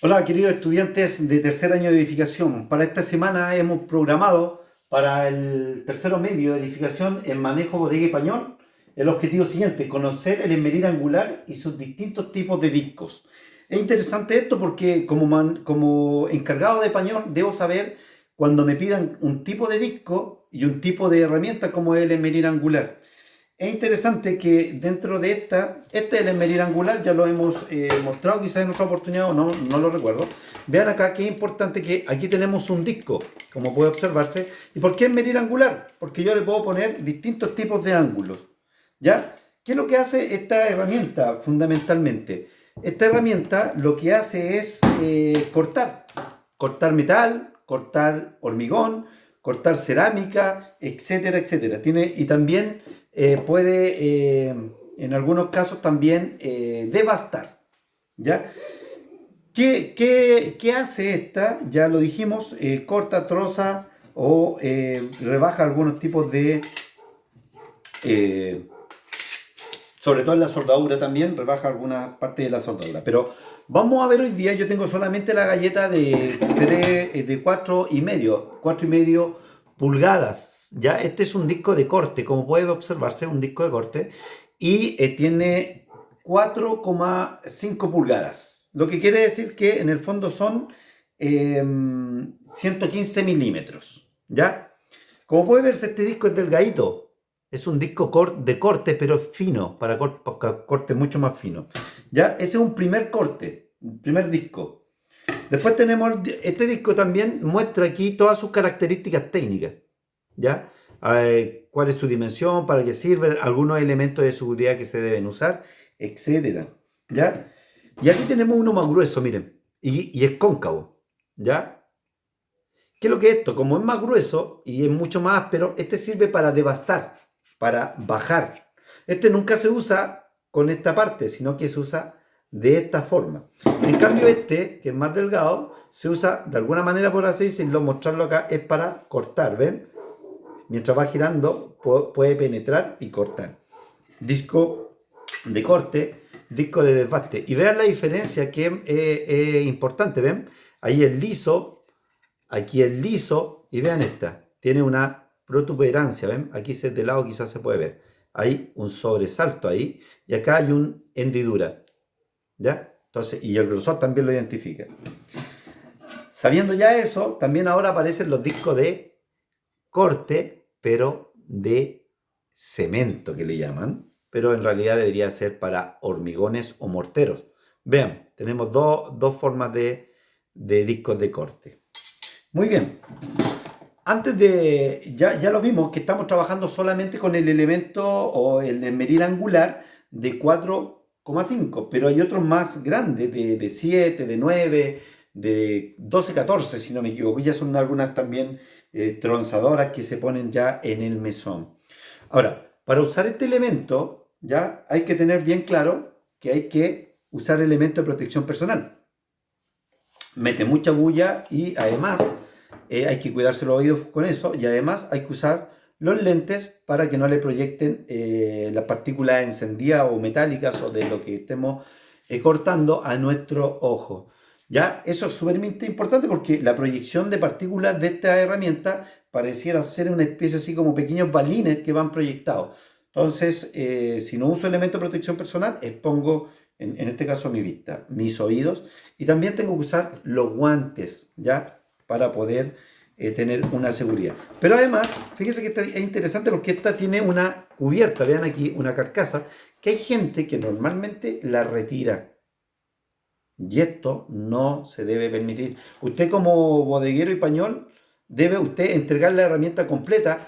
Hola, queridos estudiantes de tercer año de edificación. Para esta semana hemos programado para el tercero medio de edificación en manejo bodega y pañol el objetivo siguiente: conocer el esmeril angular y sus distintos tipos de discos. Es interesante esto porque como encargado de pañol debo saber cuando me pidan un tipo de disco y un tipo de herramienta como es el esmeril angular. Es interesante que dentro de este es el esmeril angular, ya lo hemos mostrado quizás en otra oportunidad o no lo recuerdo. Vean acá que es importante que aquí tenemos un disco, como puede observarse. ¿Y por qué esmeril angular? Porque yo le puedo poner distintos tipos de ángulos. ¿Ya? ¿Qué es lo que hace esta herramienta fundamentalmente? Esta herramienta lo que hace es cortar metal, cortar hormigón, cortar cerámica, etcétera, etcétera. Y también puede, en algunos casos, también devastar. ¿Ya? ¿Qué hace esta? Ya lo dijimos, corta, troza o rebaja algunos tipos de, eh, sobre todo en la soldadura también, rebaja alguna parte de la soldadura. Pero vamos a ver hoy día, yo tengo solamente la galleta de 4,5 pulgadas. Ya, este es un disco de corte, como puede observarse, un disco de corte. Y tiene 4,5 pulgadas. Lo que quiere decir que en el fondo son 115 milímetros. ¿Ya? Como puede verse, este disco es delgadito. Es un disco de corte, pero fino, para corte mucho más fino. ¿Ya? Ese es un primer corte, un primer disco. Después tenemos, este disco también muestra aquí todas sus características técnicas. ¿Ya? Cuál es su dimensión, para qué sirve, algunos elementos de seguridad que se deben usar, etcétera. ¿Ya? Y aquí tenemos uno más grueso, miren, y es cóncavo. ¿Ya? ¿Qué es lo que es esto? Como es más grueso y es mucho más áspero, este sirve para devastar, para bajar. Este nunca se usa con esta parte, sino que se usa de esta forma. En cambio este, que es más delgado, se usa de alguna manera, por así decirlo, mostrarlo acá, es para cortar, ¿ven? Mientras va girando puede penetrar y cortar. Disco de corte, disco de desbaste. Y vean la diferencia que es importante, ¿ven? Ahí es liso, aquí es liso y vean esta, tiene una protuberancia, ¿ven? Aquí de lado quizás se puede ver. Hay un sobresalto ahí y acá hay una hendidura, ¿ya? Entonces, y el grosor también lo identifica. Sabiendo ya eso, también ahora aparecen los discos de corte, pero de cemento que le llaman, pero en realidad debería ser para hormigones o morteros. Vean, tenemos dos formas de discos de corte. Muy bien, ya lo vimos que estamos trabajando solamente con el elemento o el esmeril angular de 4,5, pero hay otros más grandes de 7, de 9, de 12, 14, si no me equivoco. Ya son algunas también tronzadoras que se ponen ya en el mesón. Ahora, para usar este elemento, ya hay que tener bien claro que hay que usar elemento de protección personal. Mete mucha bulla y además hay que cuidarse los oídos con eso, y además hay que usar los lentes para que no le proyecten las partículas encendidas o metálicas o de lo que estemos cortando a nuestro ojo. ¿Ya? Eso es súper importante porque la proyección de partículas de esta herramienta pareciera ser una especie así como pequeños balines que van proyectados. Entonces, si no uso elemento de protección personal, expongo, en este caso, mi vista, mis oídos, y también tengo que usar los guantes, ¿ya? Para poder tener una seguridad. Pero además, fíjense que es interesante porque esta tiene una cubierta, vean aquí, una carcasa, que hay gente que normalmente la retira. Y esto no se debe permitir. Usted como bodeguero y pañol, debe usted entregar la herramienta completa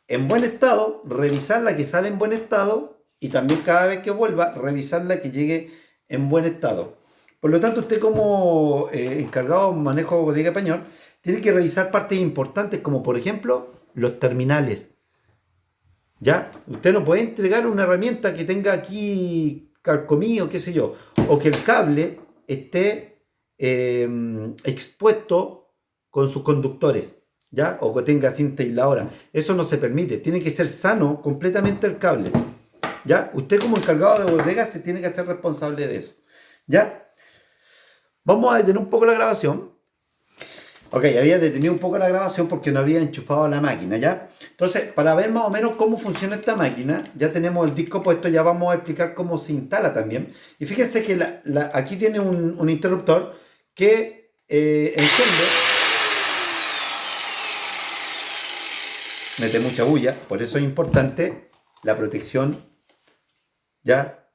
en buen estado, revisarla que sale en buen estado y también cada vez que vuelva, revisarla que llegue en buen estado. Por lo tanto, usted como encargado de manejo de bodega y pañol, tiene que revisar partes importantes como por ejemplo los terminales. ¿Ya? Usted no puede entregar una herramienta que tenga aquí carcomido, qué sé yo, o que el cable esté expuesto con sus conductores, ¿ya? O que tenga cinta aisladora. Eso no se permite, tiene que ser sano completamente el cable, ¿ya? Usted como encargado de bodega se tiene que hacer responsable de eso, ¿ya? Vamos a detener un poco la grabación. Ok, había detenido un poco la grabación porque no había enchufado la máquina, ¿ya? Entonces, para ver más o menos cómo funciona esta máquina, ya tenemos el disco puesto, ya vamos a explicar cómo se instala también. Y fíjense que aquí tiene un interruptor que enciende, mete mucha bulla, por eso es importante la protección ya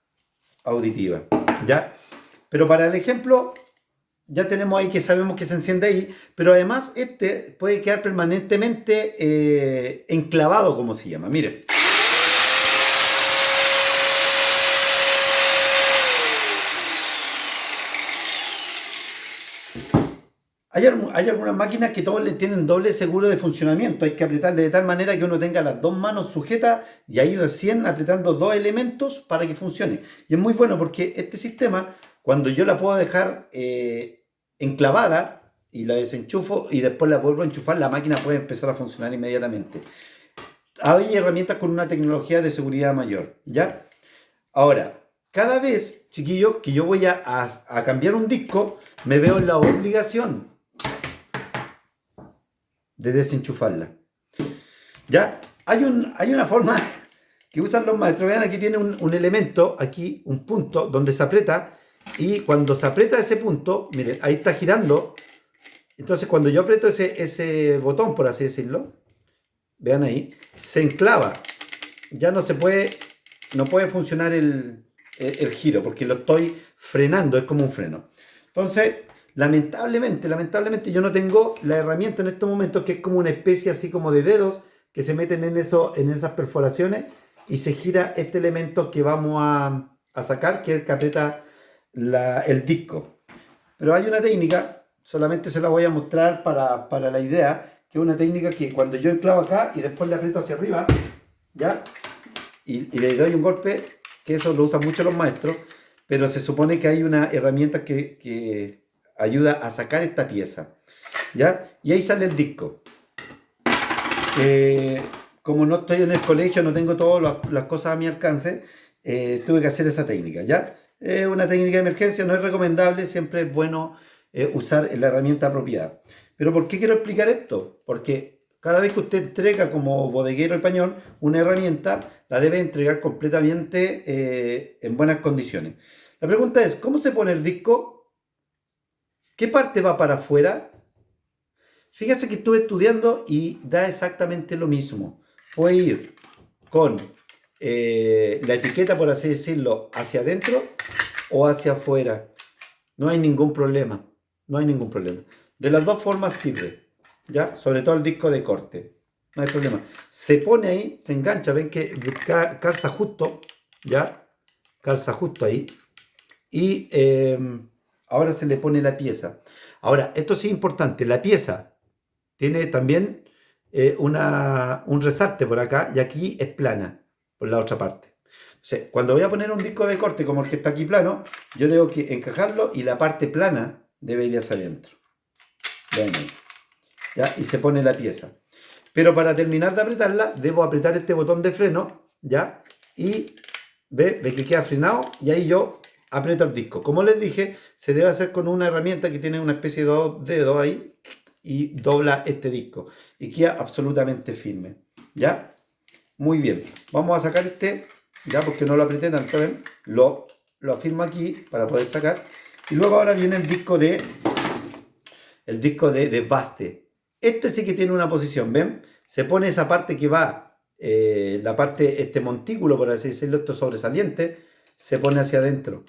auditiva, ¿ya? Pero para el ejemplo, ya tenemos ahí que sabemos que se enciende ahí, pero además este puede quedar permanentemente enclavado, como se llama. Miren, hay algunas máquinas que todos le tienen doble seguro de funcionamiento. Hay que apretarle de tal manera que uno tenga las dos manos sujetas y ahí recién apretando dos elementos para que funcione. Y es muy bueno porque este sistema, cuando yo la puedo dejar enclavada y la desenchufo y después la vuelvo a enchufar, la máquina puede empezar a funcionar inmediatamente. Hay herramientas con una tecnología de seguridad mayor, ¿ya? Ahora, cada vez, chiquillo, que yo voy a cambiar un disco, me veo en la obligación de desenchufarla. ¿Ya? Hay una forma que usan los maestros. Vean, aquí tiene un elemento, aquí un punto donde se aprieta y cuando se aprieta ese punto, miren, ahí está girando. Entonces, cuando yo aprieto ese botón, por así decirlo, vean ahí, se enclava. Ya no puede funcionar el giro porque lo estoy frenando, es como un freno. Entonces, lamentablemente yo no tengo la herramienta en estos momentos que es como una especie así como de dedos que se meten en esas perforaciones y se gira este elemento que vamos a sacar, que es el que aprieta el disco. Pero hay una técnica, solamente se la voy a mostrar para la idea, que es una técnica que cuando yo enclavo acá y después le aprieto hacia arriba, ¿ya? Y le doy un golpe, que eso lo usan mucho los maestros, pero se supone que hay una herramienta que ayuda a sacar esta pieza, ¿ya? Y ahí sale el disco. Como no estoy en el colegio, no tengo todas las cosas a mi alcance, tuve que hacer esa técnica, ¿ya? Es una técnica de emergencia, no es recomendable, siempre es bueno usar la herramienta apropiada. Pero ¿por qué quiero explicar esto? Porque cada vez que usted entrega como bodeguero español una herramienta, la debe entregar completamente en buenas condiciones. La pregunta es, ¿cómo se pone el disco? ¿Qué parte va para afuera? Fíjate que estuve estudiando y da exactamente lo mismo. Puede ir con la etiqueta, por así decirlo, hacia adentro o hacia afuera. No hay ningún problema. No hay ningún problema. De las dos formas sirve. ¿Ya? Sobre todo el disco de corte. No hay problema. Se pone ahí, se engancha. Ven que calza justo. ¿Ya? Calza justo ahí. Y ahora se le pone la pieza. Ahora, esto sí es importante. La pieza tiene también un resarte por acá y aquí es plana por la otra parte. Entonces, cuando voy a poner un disco de corte como el que está aquí plano, yo tengo que encajarlo y la parte plana debe ir hacia adentro. Ven ahí. ¿Ya? Y se pone la pieza. Pero para terminar de apretarla, debo apretar este botón de freno, ¿ya? Y ve que queda frenado y ahí yo aprieto el disco. Como les dije, se debe hacer con una herramienta que tiene una especie de dos dedos ahí y dobla este disco y queda absolutamente firme, ¿ya? Muy bien, vamos a sacar este, ya porque no lo apreté tanto, ¿ven? Lo afirmo aquí para poder sacar y luego ahora viene el disco de baste. Este sí que tiene una posición, ¿ven? Se pone esa parte que va, la parte, este montículo, por así decirlo, esto sobresaliente, se pone hacia adentro,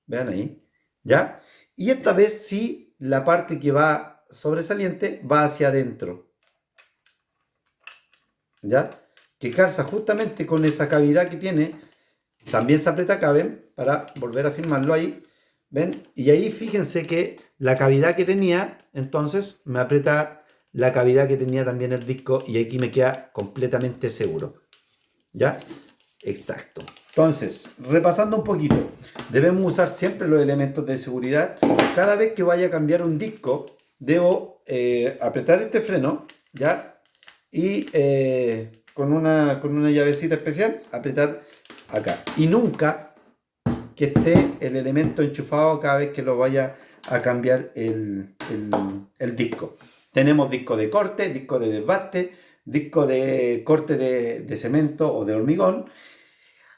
vean ahí, ¿ya? Y esta vez sí, la parte que va sobresaliente va hacia adentro, ¿ya? Que calza justamente con esa cavidad que tiene, también se aprieta acá, ¿ven? Para volver a firmarlo ahí, ¿ven? Y ahí fíjense que la cavidad que tenía, entonces me aprieta la cavidad que tenía también el disco y aquí me queda completamente seguro, ¿ya? Exacto. Entonces, repasando un poquito, debemos usar siempre los elementos de seguridad. Cada vez que vaya a cambiar un disco, debo apretar este freno, ¿ya? Y con una llavecita especial, apretar acá. Y nunca que esté el elemento enchufado cada vez que lo vaya a cambiar el disco. Tenemos disco de corte, disco de desbaste, disco de corte de cemento o de hormigón.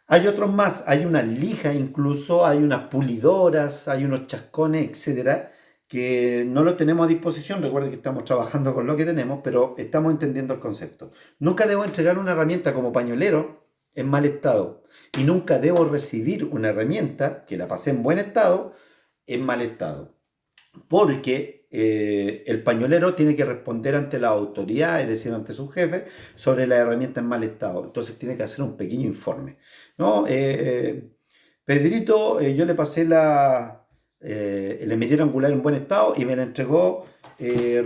Hay otros más, hay unas lijas incluso, hay unas pulidoras, hay unos chascones, etcétera, que no lo tenemos a disposición. Recuerden que estamos trabajando con lo que tenemos, pero estamos entendiendo el concepto. Nunca debo entregar una herramienta como pañolero en mal estado y nunca debo recibir una herramienta que la pasé en buen estado en mal estado, porque el pañolero tiene que responder ante la autoridad, es decir, ante su jefe, sobre la herramienta en mal estado. Entonces tiene que hacer un pequeño informe, ¿no? Pedrito, yo le pasé el emerillero angular en buen estado y me la entregó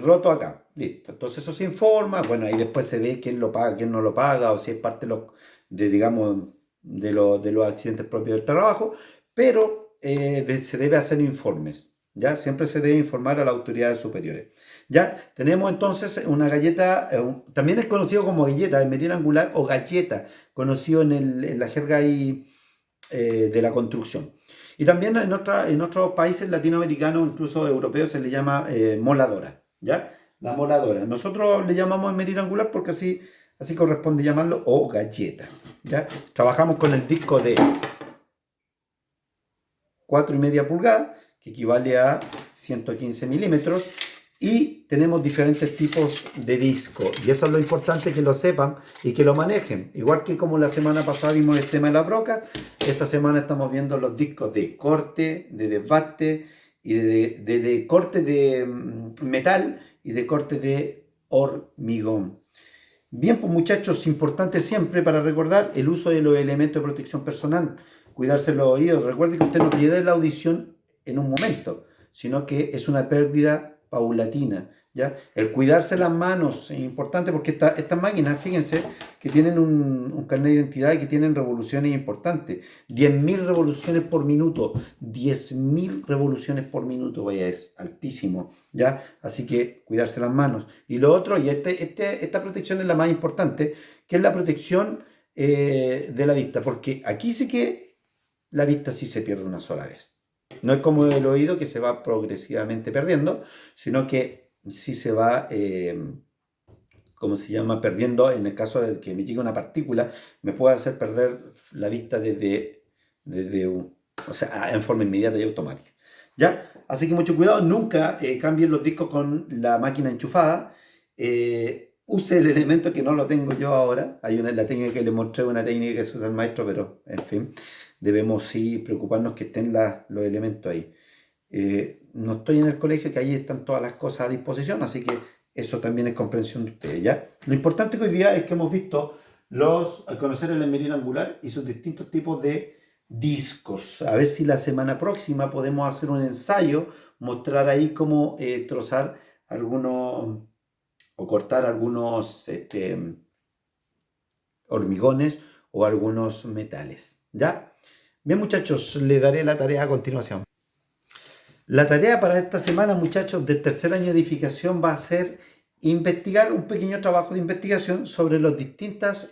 roto acá. Listo. Entonces eso se informa, bueno, ahí después se ve quién lo paga, quién no lo paga, o si es parte digamos, de los accidentes propios del trabajo, pero se debe hacer informes. ¿Ya? Siempre se debe informar a las autoridades superiores. ¿Ya? Tenemos entonces una galleta, también es conocido como galleta, emerillero angular o galleta, conocido en la jerga ahí, de la construcción. Y también en otros países latinoamericanos, incluso europeos, se le llama moladora. ¿Ya? La moladora. Nosotros le llamamos emerillero angular porque así corresponde llamarlo, o galleta. ¿Ya? Trabajamos con el disco de 4,5 pulgadas, que equivale a 115 milímetros, y tenemos diferentes tipos de disco, y eso es lo importante, que lo sepan y que lo manejen. Igual que como la semana pasada vimos el tema de la broca, esta semana estamos viendo los discos de corte, de desbaste y de corte de metal y de corte de hormigón. Bien, pues muchachos, importante siempre para recordar el uso de los elementos de protección personal, cuidarse los oídos. Recuerde que usted no pierde la audición en un momento, sino que es una pérdida paulatina, ¿ya? El cuidarse las manos es importante porque estas máquinas, fíjense, que tienen un carnet de identidad y que tienen revoluciones importantes. 10.000 revoluciones por minuto, 10.000 revoluciones por minuto, vaya, es altísimo, ¿ya? Así que cuidarse las manos. Y lo otro, y esta protección es la más importante, que es la protección de la vista, porque aquí sí que la vista sí se pierde una sola vez. No es como el oído, que se va progresivamente perdiendo, sino que sí se va, ¿cómo se llama? Perdiendo. En el caso de que me llegue una partícula, me puede hacer perder la vista o sea, en forma inmediata y automática. ¿Ya? Así que mucho cuidado, nunca cambien los discos con la máquina enchufada. Use el elemento, que no lo tengo yo ahora. Hay la técnica que le mostré, una técnica que se usa el maestro, pero en fin, debemos sí preocuparnos que estén los elementos ahí. No estoy en el colegio, que ahí están todas las cosas a disposición, así que eso también es comprensión de ustedes, ¿ya? Lo importante que hoy día es que hemos visto al conocer el emerillero angular y sus distintos tipos de discos. A ver si la semana próxima podemos hacer un ensayo, mostrar ahí cómo trozar algunos o cortar algunos hormigones o algunos metales, ¿ya? Bien, muchachos, les daré la tarea a continuación. La tarea para esta semana, muchachos, del tercer año de edificación va a ser investigar un pequeño trabajo de investigación sobre las distintas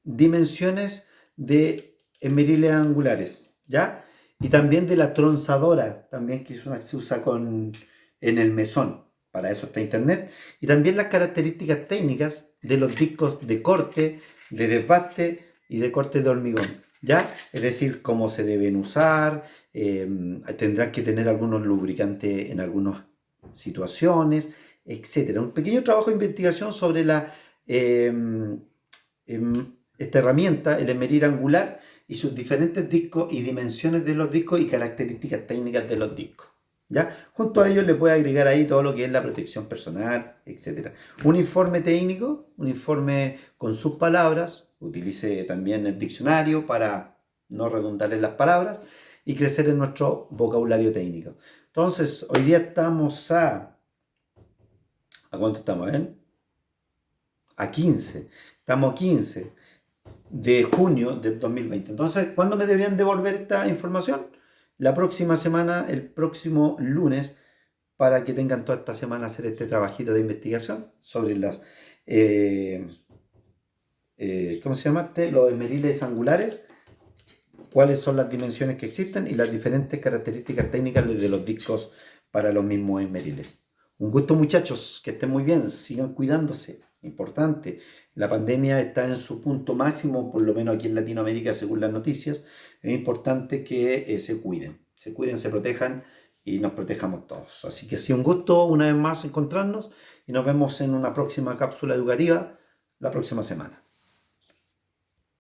dimensiones de esmeriles angulares, ¿ya? Y también de la tronzadora, también, que es una que se usa en el mesón. Para eso está internet. Y también las características técnicas de los discos de corte, de desbaste y de corte de hormigón, ¿ya? Es decir, cómo se deben usar. Tendrán que tener algunos lubricantes en algunas situaciones, etcétera. Un pequeño trabajo de investigación sobre esta herramienta, el esmeril angular, y sus diferentes discos y dimensiones de los discos y características técnicas de los discos. ¿Ya? Junto a ellos le puede agregar ahí todo lo que es la protección personal, etcétera. Un informe técnico, un informe con sus palabras. Utilice también el diccionario para no redundar en las palabras y crecer en nuestro vocabulario técnico. Entonces, hoy día estamos ¿a cuánto estamos? A 15. Estamos a 15 de junio del 2020. Entonces, ¿cuándo me deberían devolver esta información? La próxima semana, el próximo lunes, para que tengan toda esta semana hacer este trabajito de investigación sobre ¿cómo se llama? Los esmeriles angulares cuáles son las dimensiones que existen y las diferentes características técnicas de los discos para los mismos esmeriles. Un gusto, muchachos, que estén muy bien, sigan cuidándose, importante. La pandemia está en su punto máximo, por lo menos aquí en Latinoamérica, según las noticias. Es importante que se cuiden, se protejan y nos protejamos todos. Así que sí, un gusto una vez más encontrarnos y nos vemos en una próxima cápsula educativa la próxima semana.